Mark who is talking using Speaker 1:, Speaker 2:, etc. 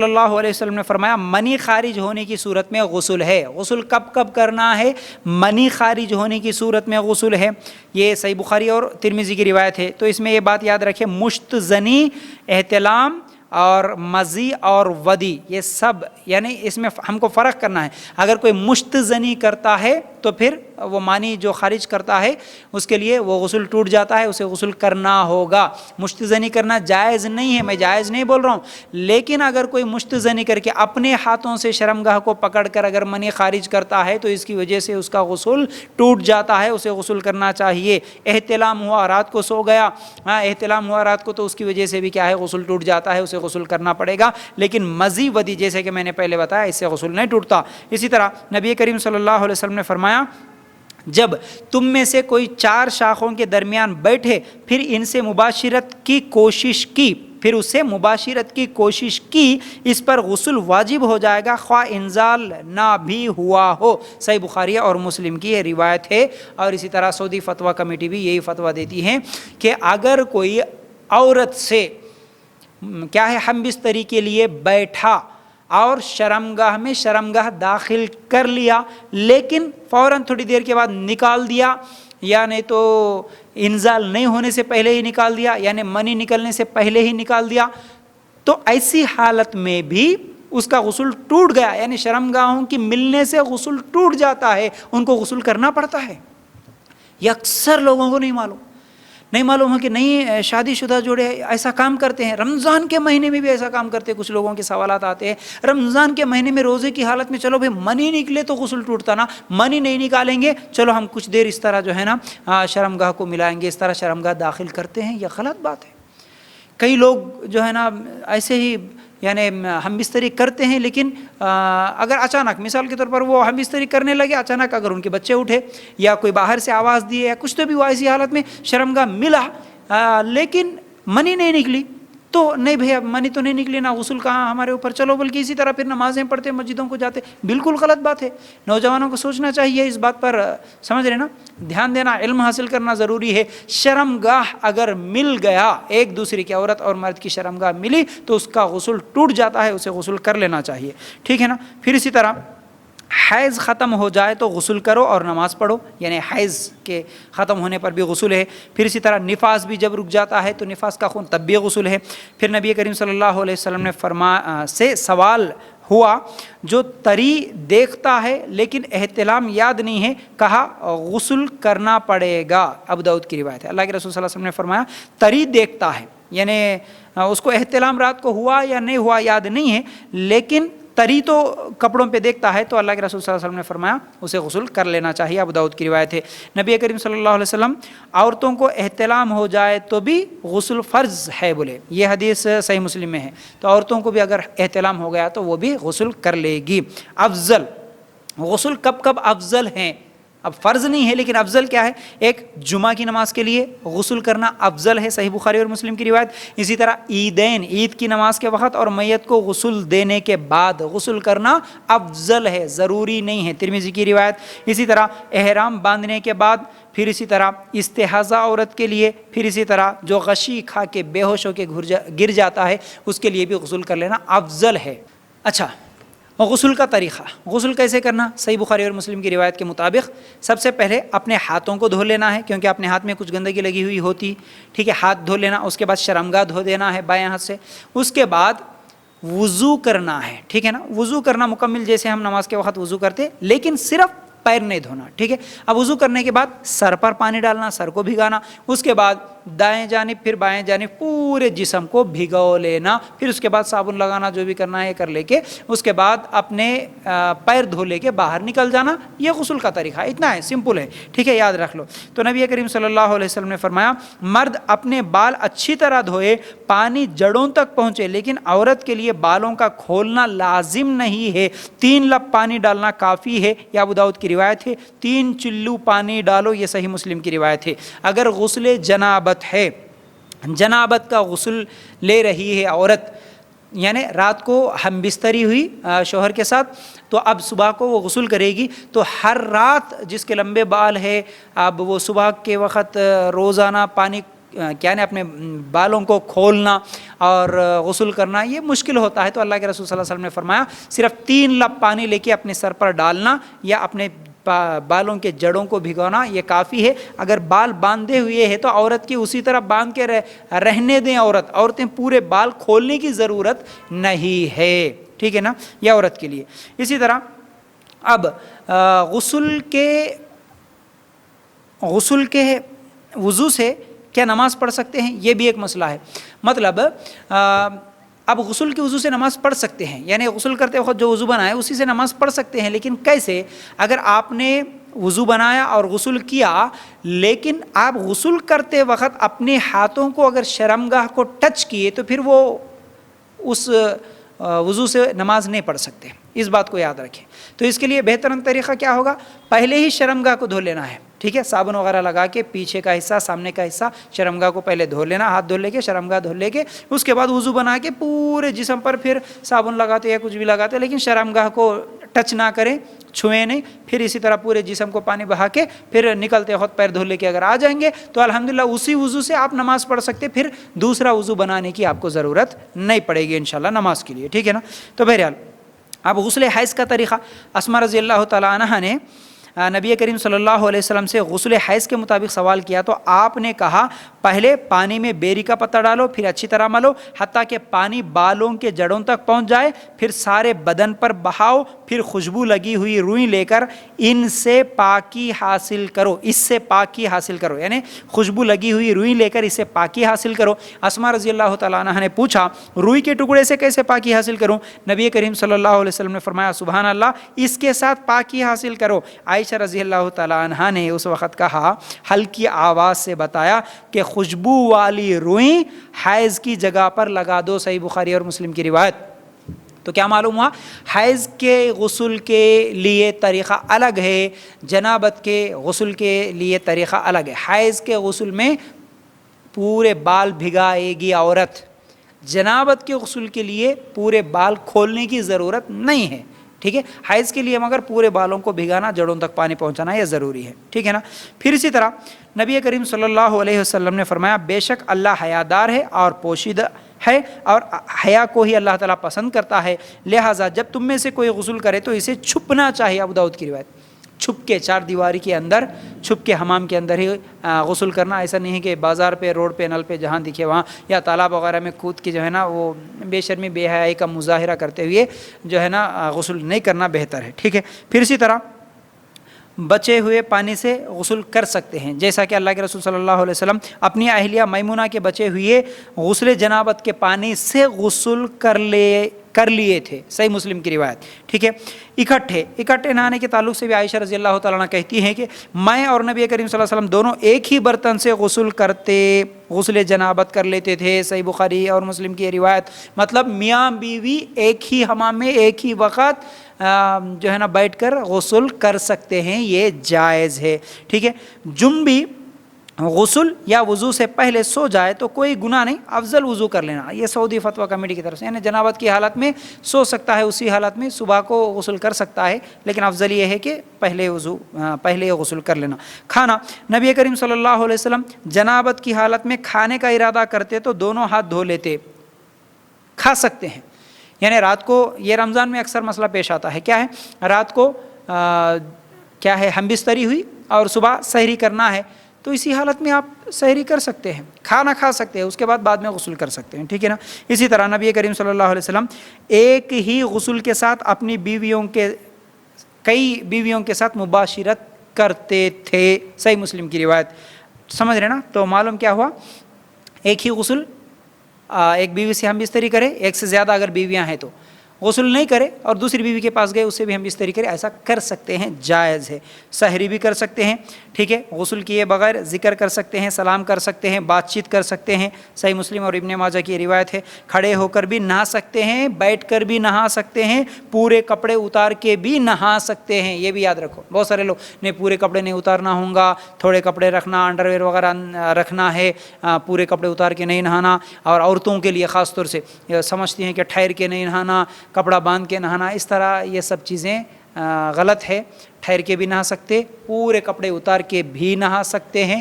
Speaker 1: صلی اللہ علیہ وسلم نے فرمایا منی خارج ہونے کی صورت میں غسل ہے۔ غسل کب کب کرنا ہے؟ منی خارج ہونے کی صورت میں غسل ہے۔ یہ صحیح بخاری اور ترمذی کی روایت ہے۔ تو اس میں یہ بات یاد رکھیں، مشت زنی، احتلام اور مزی اور ودی، یہ سب یعنی اس میں ہم کو فرق کرنا ہے۔ اگر کوئی مشت زنی کرتا ہے تو پھر وہ مانی جو خارج کرتا ہے اس کے لیے وہ غسل ٹوٹ جاتا ہے، اسے غسل کرنا ہوگا۔ مشت زنی کرنا جائز نہیں ہے، میں جائز نہیں بول رہا ہوں، لیکن اگر کوئی مشت زنی کر کے اپنے ہاتھوں سے شرمگاہ کو پکڑ کر اگر منی خارج کرتا ہے تو اس کی وجہ سے اس کا غسل ٹوٹ جاتا ہے، اسے غسل کرنا چاہیے۔ احتلام ہوا، رات کو سو گیا، احتلام ہوا رات کو، تو اس کی وجہ سے بھی کیا ہے، غسل ٹوٹ جاتا ہے، اسے غسل کرنا پڑے گا۔ لیکن مزی ودی جیسے کہ میں نے پہلے بتایا، اس سے غسل نہیں ٹوٹتا۔ اسی طرح نبی کریم صلی اللہ علیہ وسلم نے فرمایا جب تم میں سے کوئی 4 شاخوں کے درمیان بیٹھے پھر ان سے مباشرت کی کوشش کی، پھر اس سے مباشرت کی کوشش کی، اس پر غسل واجب ہو جائے گا خواہ انزال نہ بھی ہوا ہو۔ صحیح بخاری اور مسلم کی یہ روایت ہے۔ اور اسی طرح سعودی فتویٰ کمیٹی بھی یہی فتویٰ دیتی ہے کہ اگر کوئی عورت سے کیا ہے ہم بستری کے لیے بیٹھا اور شرمگاہ میں شرمگاہ داخل کر لیا، لیکن فوراً تھوڑی دیر کے بعد نکال دیا، یا نہیں تو انزال نہیں ہونے سے پہلے ہی نکال دیا، یعنی منی نکلنے سے پہلے ہی نکال دیا، تو ایسی حالت میں بھی اس کا غسل ٹوٹ گیا، یعنی شرمگاہوں کی ملنے سے غسل ٹوٹ جاتا ہے، ان کو غسل کرنا پڑتا ہے۔ یہ اکثر لوگوں کو نہیں معلوم ہے کہ نہیں شادی شدہ جوڑے ایسا کام کرتے ہیں۔ رمضان کے مہینے میں بھی ایسا کام کرتے ہیں۔ کچھ لوگوں کے سوالات آتے ہیں رمضان کے مہینے میں روزے کی حالت میں، چلو بھائی منی نکلے تو غسل ٹوٹتا نا، منی نہیں نکالیں گے چلو ہم کچھ دیر اس طرح جو ہے نا شرمگاہ کو ملائیں گے، اس طرح شرمگاہ داخل کرتے ہیں۔ یہ غلط بات ہے۔ کئی لوگ جو ہے نا ایسے ہی یعنی ہم بستری کرتے ہیں، لیکن اگر اچانک مثال کے طور پر وہ ہم بستری کرنے لگے، اچانک اگر ان کے بچے اٹھے یا کوئی باہر سے آواز دیے یا کچھ تو بھی ہوا، ایسی حالت میں شرمگاہ ملا لیکن منی نہیں نکلی، تو نہیں بھیا منی تو نہیں نکلی نا، غسل کہاں ہمارے اوپر، چلو بلکہ اسی طرح پھر نمازیں پڑھتے مسجدوں کو جاتے، بالکل غلط بات ہے۔ نوجوانوں کو سوچنا چاہیے اس بات پر، سمجھ رہے نا، دھیان دینا، علم حاصل کرنا ضروری ہے۔ شرمگاہ اگر مل گیا، ایک دوسرے کی عورت اور مرد کی شرمگاہ ملی تو اس کا غسل ٹوٹ جاتا ہے، اسے غسل کر لینا چاہیے، ٹھیک ہے نا۔ پھر اسی طرح حیض ختم ہو جائے تو غسل کرو اور نماز پڑھو، یعنی حیض کے ختم ہونے پر بھی غسل ہے۔ پھر اسی طرح نفاس بھی جب رک جاتا ہے تو نفاس کا خون تب بھی غسل ہے۔ پھر نبی کریم صلی اللہ علیہ وسلم نے سے سوال ہوا جو تری دیکھتا ہے لیکن احتلام یاد نہیں ہے، کہا غسل کرنا پڑے گا۔ ابو داؤد کی روایت ہے۔ اللہ کے رسول صلی اللہ علیہ وسلم نے فرمایا تری دیکھتا ہے، یعنی اس کو احتلام رات کو ہوا یا نہیں ہوا یاد نہیں ہے، لیکن تری تو کپڑوں پہ دیکھتا ہے، تو اللہ کے رسول صلی اللہ علیہ وسلم نے فرمایا اسے غسل کر لینا چاہیے۔ ابو داؤد کی روایت ہے۔ نبی کریم صلی اللہ علیہ وسلم عورتوں کو احتلام ہو جائے تو بھی غسل فرض ہے بولے، یہ حدیث صحیح مسلم میں ہے، تو عورتوں کو بھی اگر احتلام ہو گیا تو وہ بھی غسل کر لے گی۔ افضل غسل کب کب افضل ہیں؟ اب فرض نہیں ہے لیکن افضل کیا ہے؟ ایک جمعہ کی نماز کے لیے غسل کرنا افضل ہے، صحیح بخاری اور مسلم کی روایت۔ اسی طرح عیدین، عید کی نماز کے وقت اور میت کو غسل دینے کے بعد غسل کرنا افضل ہے، ضروری نہیں ہے، ترمذی کی روایت۔ اسی طرح احرام باندھنے کے بعد، پھر اسی طرح استحاضہ عورت کے لیے، پھر اسی طرح جو غشی کھا کے بے ہوش ہو کے گر جاتا ہے اس کے لیے بھی غسل کر لینا افضل ہے۔ اچھا، غسل کا طریقہ، غسل کیسے کرنا؟ صحیح بخاری اور مسلم کی روایت کے مطابق سب سے پہلے اپنے ہاتھوں کو دھو لینا ہے، کیونکہ اپنے ہاتھ میں کچھ گندگی لگی ہوئی ہوتی، ٹھیک ہے، ہاتھ دھو لینا۔ اس کے بعد شرمگاہ دھو دینا ہے بائیں ہاتھ سے۔ اس کے بعد وضو کرنا ہے، ٹھیک ہے نا، وضو کرنا مکمل جیسے ہم نماز کے وقت وضو کرتے، لیکن صرف پیر نہیں دھونا، ٹھیک ہے۔ اب وضو کرنے کے بعد سر پر پانی ڈالنا، سر کو بھگانا، اس کے بعد دائیں جانب پھر بائیں جانب پورے جسم کو بھگو لینا، پھر اس کے بعد صابن لگانا، جو بھی کرنا ہے کر لے کے اس کے بعد اپنے پیر دھو لے کے باہر نکل جانا۔ یہ غسل کا طریقہ اتنا ہے، سمپل ہے، ٹھیک ہے، یاد رکھ لو۔ تو نبی کریم صلی اللہ علیہ وسلم نے فرمایا مرد اپنے بال اچھی طرح دھوئے، پانی جڑوں تک پہنچے، لیکن عورت کے لیے بالوں کا کھولنا لازم نہیں ہے، 3 لب پانی ڈالنا کافی ہے، یا ابو داؤد کی روایت ہے۔ 3 چلو پانی ڈالو، یہ صحیح مسلم کی روایت ہے۔ اگر غسل جنابت ہے، جنابت کا غسل لے رہی ہے عورت، یعنی رات کو ہم بستری ہوئی شوہر کے ساتھ، تو اب صبح کو وہ غسل کرے گی، تو ہر رات جس کے لمبے بال ہے اب وہ صبح کے وقت روزانہ پانی کیا نا اپنے بالوں کو کھولنا اور غسل کرنا یہ مشکل ہوتا ہے، تو اللہ کے رسول صلی اللہ علیہ وسلم نے فرمایا صرف 3 لب پانی لے کے اپنے سر پر ڈالنا یا اپنے بالوں کے جڑوں کو بھگونا یہ کافی ہے۔ اگر بال باندھے ہوئے ہے تو عورت کی اسی طرح باندھ کے رہنے دیں، عورتیں پورے بال کھولنے کی ضرورت نہیں ہے، ٹھیک ہے نا، یہ عورت کے لیے۔ اسی طرح اب غسل کے وضو سے کیا نماز پڑھ سکتے ہیں، یہ بھی ایک مسئلہ ہے۔ مطلب اب غسل کے وضو سے نماز پڑھ سکتے ہیں، یعنی غسل کرتے وقت جو وضو بنایا اسی سے نماز پڑھ سکتے ہیں، لیکن کیسے؟ اگر آپ نے وضو بنایا اور غسل کیا لیکن آپ غسل کرتے وقت اپنے ہاتھوں کو اگر شرمگاہ کو ٹچ کیے تو پھر وہ اس وضو سے نماز نہیں پڑھ سکتے، اس بات کو یاد رکھیں۔ تو اس کے لیے بہترین طریقہ کیا ہوگا؟ پہلے ہی شرمگاہ کو دھو لینا ہے، ٹھیک ہے، صابن وغیرہ لگا کے پیچھے کا حصہ سامنے کا حصہ شرمگاہ کو پہلے دھو لینا، ہاتھ دھو لے کے شرمگاہ دھو لے کے اس کے بعد وضو بنا کے پورے جسم پر پھر صابن لگاتے یا کچھ بھی لگاتے، لیکن شرمگاہ کو ٹچ نہ کریں، چھوئیں نہیں، پھر اسی طرح پورے جسم کو پانی بہا کے پھر نکلتے وقت پیر دھو لے کے اگر آ جائیں گے تو الحمدللہ اسی وضو سے آپ نماز پڑھ سکتے، پھر دوسرا وضو بنانے کی آپ کو ضرورت نہیں پڑے گی انشاءاللہ نماز کے لیے، ٹھیک ہے نا۔ تو بہرحال اب غسل حیض کا طریقہ، اسماء رضی اللہ تعالیٰ عنہا نے نبی کریم صلی اللہ علیہ وسلم سے غسل حیض کے مطابق سوال کیا تو آپ نے کہا پہلے پانی میں بیری کا پتا ڈالو، پھر اچھی طرح ملو حتیٰ کہ پانی بالوں کے جڑوں تک پہنچ جائے، پھر سارے بدن پر بہاؤ، پھر خوشبو لگی ہوئی روئی لے کر ان سے پاکی حاصل کرو، اس سے پاکی حاصل کرو، یعنی خوشبو لگی ہوئی روئی لے کر اس سے پاکی حاصل کرو۔ اسماء رضی اللہ تعالیٰ عنہ نے پوچھا روئی کے ٹکڑے سے کیسے پاکی حاصل کروں؟ نبی کریم صلی اللہ علیہ وسلم نے فرمایا سبحان اللہ، اس کے ساتھ پاکی حاصل کرو۔ عائشہ رضی اللہ تعالیٰ عنہ نے اس وقت کہا، ہلکی آواز سے بتایا کہ خوشبو والی روئی حیض کی جگہ پر لگا دو، صحیح بخاری اور مسلم کی روایت۔ تو کیا معلوم ہوا؟ حیض کے غسل کے لیے طریقہ الگ ہے، جنابت کے غسل کے لیے طریقہ الگ ہے۔ حیض کے غسل میں پورے بال بھگائے گی عورت، جنابت کے غسل کے لیے پورے بال کھولنے کی ضرورت نہیں ہے، ٹھیک ہے۔ حیض کے لیے مگر پورے بالوں کو بھگانا، جڑوں تک پانی پہنچانا یہ ضروری ہے، ٹھیک ہے نا۔ پھر اسی طرح نبی کریم صلی اللہ علیہ وسلم نے فرمایا بے شک اللہ حیادار ہے اور پوشیدہ ہے، اور حیا کو ہی اللہ تعالیٰ پسند کرتا ہے، لہٰذا جب تم میں سے کوئی غسل کرے تو اسے چھپنا چاہیے۔ ابو داؤد کی روایت، چھپ کے چار دیواری کے اندر، چھپ کے حمام کے اندر ہی غسل کرنا، ایسا نہیں ہے کہ بازار پہ، روڈ پہ، نل پہ جہاں دکھے وہاں، یا تالاب وغیرہ میں کود کے جو ہے نا وہ بے شرمی بے حیائی کا مظاہرہ کرتے ہوئے جو ہے نا غسل نہیں کرنا بہتر ہے، ٹھیک ہے۔ پھر اسی طرح بچے ہوئے پانی سے غسل کر سکتے ہیں، جیسا کہ اللہ کے رسول صلی اللہ علیہ وسلم اپنی اہلیہ میمونہ کے بچے ہوئے غسل جنابت کے پانی سے غسل کر لیے تھے، صحیح مسلم کی روایت، ٹھیک ہے۔ اکٹھے نہانے کے تعلق سے بھی عائشہ رضی اللہ تعالیٰ عنہ کہتی ہیں کہ میں اور نبی کریم صلی اللہ علیہ وسلم دونوں ایک ہی برتن سے غسل جنابت کر لیتے تھے، صحیح بخاری اور مسلم کی روایت۔ مطلب میاں بیوی ایک ہی حمام میں ایک ہی وقت جو ہے نا بیٹھ کر غسل کر سکتے ہیں، یہ جائز ہے، ٹھیک ہے۔ جنبی غسل یا وضو سے پہلے سو جائے تو کوئی گناہ نہیں، افضل وضو کر لینا، یہ سعودی فتویٰ کمیٹی کی طرف سے، یعنی جنابت کی حالت میں سو سکتا ہے، اسی حالت میں صبح کو غسل کر سکتا ہے، لیکن افضل یہ ہے کہ پہلے غسل کر لینا۔ کھانا، نبی کریم صلی اللہ علیہ وسلم جنابت کی حالت میں کھانے کا ارادہ کرتے تو دونوں ہاتھ دھو لیتے، کھا سکتے ہیں، یعنی رات کو، یہ رمضان میں اکثر مسئلہ پیش آتا ہے، کیا ہے رات کو کیا ہے ہم بستری ہوئی اور صبح سحری کرنا ہے، تو اسی حالت میں آپ سحری کر سکتے ہیں، کھانا کھا سکتے ہیں، اس کے بعد میں غسل کر سکتے ہیں، ٹھیک ہے نا۔ اسی طرح نبی کریم صلی اللہ علیہ وسلم ایک ہی غسل کے ساتھ اپنی کئی بیویوں کے ساتھ مباشرت کرتے تھے، صحیح مسلم کی روایت، سمجھ رہے نا۔ تو معلوم کیا ہوا، ایک ہی غسل ایک بیوی سے ہم بستری کرے، ایک سے زیادہ اگر بیویاں ہیں تو غسل نہیں کرے اور دوسری بیوی کے پاس گئے اس سے بھی ہم بستری کرے، ایسا کر سکتے ہیں، جائز ہے۔ سحری بھی کر سکتے ہیں، ٹھیک ہے، غسل کیے بغیر ذکر کر سکتے ہیں، سلام کر سکتے ہیں، بات چیت کر سکتے ہیں، صحیح مسلم اور ابن ماجہ کی روایت ہے۔ کھڑے ہو کر بھی نہا سکتے ہیں، بیٹھ کر بھی نہا سکتے ہیں، پورے کپڑے اتار کے بھی نہا سکتے ہیں، یہ بھی یاد رکھو۔ بہت سارے لوگ نہیں پورے کپڑے نہیں اتارنا ہوں گا، تھوڑے کپڑے رکھنا، انڈر ویئر وغیرہ رکھنا ہے، پورے کپڑے اتار کے نہیں نہانا، اور عورتوں کے لیے خاص طور سے سمجھتی ہیں کہ ٹھہر کے نہیں نہانا، کپڑا باندھ کے نہانا، اس طرح یہ سب چیزیں غلط ہے۔ ٹھہر کے بھی نہا سکتے، پورے کپڑے اتار کے بھی نہا سکتے ہیں۔